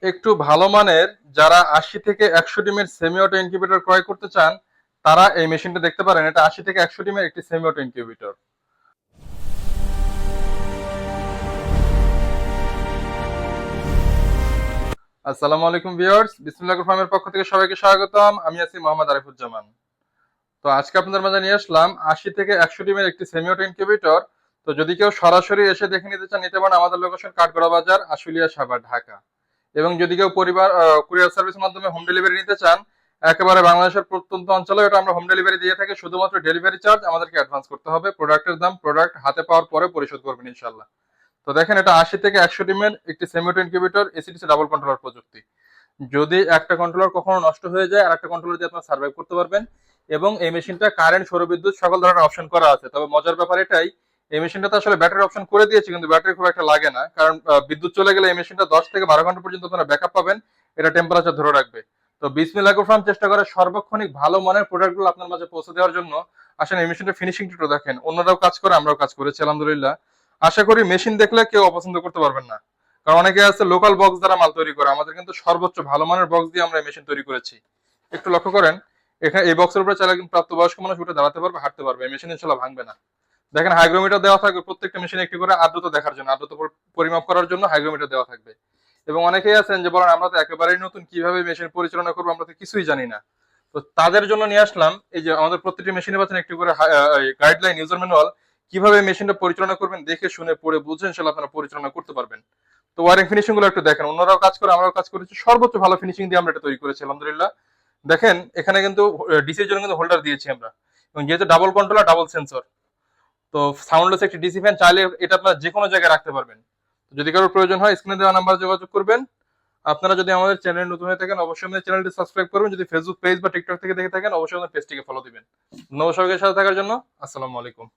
একটু ভালো মানের যারা 80 থেকে 100 ডিমের সেমি অটো ইনকিউবেটর ক্রয় করতে চান, তারা এই মেশিনটা দেখতে পারেন। এটা 80 থেকে 100 ডিমের একটি সেমি অটো ইনকিউবেটর। আসসালামু আলাইকুম ভিউয়ার্স, বিসমিল্লাহির ফার্মের পক্ষ থেকে সবাইকে স্বাগতম। আমি আছি মোহাম্মদ আরিফুজ্জামান। তো আজকে আপনাদের মাঝে নিয়ে আসলাম 80 থেকে 100 ডিমের একটি সেমি অটো ইনকিউবেটর। তো যদি কেউ সরাসরি এসে দেখে নিতে চান, নিতে পারেন আমাদের লোকেশন কাঠগড়া বাজার, আশুলিয়া, সাভার, ঢাকা। এবং যদি কেউ পরিবার কুরিয়ার সার্ভিসের মাধ্যমে হোম ডেলিভারি নিতে চান, একেবারে বাংলাদেশের প্রত্যন্ত অঞ্চলে এটা আমরা হোম ডেলিভারি দিয়ে থাকি। শুধুমাত্র ডেলিভারি চার্জ আমাদেরকে অ্যাডভান্স করতে হবে। প্রোডাক্টের দাম প্রোডাক্ট হাতে পাওয়ার পরে পরিশোধ করবেন ইনশাল্লাহ। তো দেখেন, এটা 80 থেকে 100 ডিমের একটি semi auto incubator, AC DC double controller প্রযুক্তি। যদি একটা কন্ট্রোলার কখনো নষ্ট হয়ে যায়, আর একটা কন্ট্রোলার দিয়ে আপনারা সার্ভাইভ করতে পারবেন। এবং এই মেশিনটা কারেন্ট, সৌরবিদ্যুৎ সকল ধরনের অপশন করা আছে। তবে মজার ব্যাপার এটাই, এই মেশিনটাতে আসলে ব্যাটারি অপশন করে দিয়েছে, কিন্তু ব্যাটারি খুব একটা লাগে না। কারণ বিদ্যুৎ চলে গেলে এই মেশিনটা 10 থেকে 12 ঘন্টা পর্যন্ত আপনারা ব্যাকআপ পাবেন। এটা টেম্পারেচার ধরে রাখবে। তো বিসমিল্লাহ ফার্ম চেষ্টা করে সর্বক্ষণিক ভালো মানের প্রোডাক্টগুলো আপনার মাঝে পৌঁছে দেওয়ার জন্য। আসলে এই মেশিনটা ফিনিশিং একটু দেখেন, অন্যরাও কাজ করে, আমরাও কাজ করেছি আলহামদুলিল্লাহ। আশা করি মেশিন দেখলে কেউ অপছন্দ করতে পারবেন না। কারণ অনেকে আছে লোকাল বক্স দ্বারা মাল তৈরি করে, আমাদের কিন্তু সর্বোচ্চ ভালো মানের বক্স দিয়ে আমরা মেশিন তৈরি করেছি। একটু লক্ষ্য করেন, এখানে এই বক্সের উপরে চাইলে কিন্তু প্রাপ্তবয়স্ক মানুষ উঠে দাঁড়াতে পারবে, হাঁটতে পারবে। এই মেশিন ইনশাল্লাহ ভাঙবে না। দেখেন, হাইগ্রোমিটার দেওয়া থাকবে প্রত্যেকটা মেশিনে একটি করে, আর্দ্রতা দেখার জন্য, আর্দ্রতা পরিমাপ করার জন্য হাইগ্রোমিটার দেওয়া থাকবে। এবং অনেকেই আছেন যে বলেন আমরা তো একেবারেই নতুন, কিভাবে মেশিন পরিচালনা করবো, আমরা তো কিছুই জানি না। তো তাদের জন্য নিয়ে আসলাম, এই যে আমাদের প্রত্যেকটি মেশিনে পাচ্ছেন একটি করে গাইডলাইন, ইউজার ম্যানুয়াল। কিভাবে মেশিনটা পরিচালনা করবেন দেখে শুনে পড়ে বুঝে ইনশাল্লাহ আপনারা পরিচালনা করতে পারবেন। তো ওয়ারিং ফিনিশিং গুলো একটু দেখেন, অন্যরাও কাজ করে, আমরাও কাজ করেছি, সর্বোচ্চ ভালো ফিনিশিং দিয়ে আমরা এটা তৈরি করেছি আলহামদুলিল্লাহ। দেখেন, এখানে কিন্তু ডিসির জন্য কিন্তু হোল্ডার দিয়েছি আমরা। এবং যেহেতু ডাবল কন্ট্রোলার, ডাবল সেন্সর, তো সাউন্ডলেস একটি ডিসি ফ্যান চাইলে এটা আপনারা যে কোনো জায়গায় রাখতে পারবেন। যদি কারোর প্রয়োজন হয় স্ক্রিনে দেওয়া নাম্বারে যোগাযোগ করবেন। আপনারা যদি আমাদের চ্যানেল নতুন হয়ে থাকেন, অবশ্যই আমাদের চ্যানেলটি সাবস্ক্রাইব করবেন। যদি ফেসবুক পেজ বা টিকটক থেকে দেখে থাকেন, অবশ্যই আমাদের পেজটিকে ফলো দিবেন। ধন্যবাদ সবাইকে সাথে থাকার জন্য। আসসালামু আলাইকুম।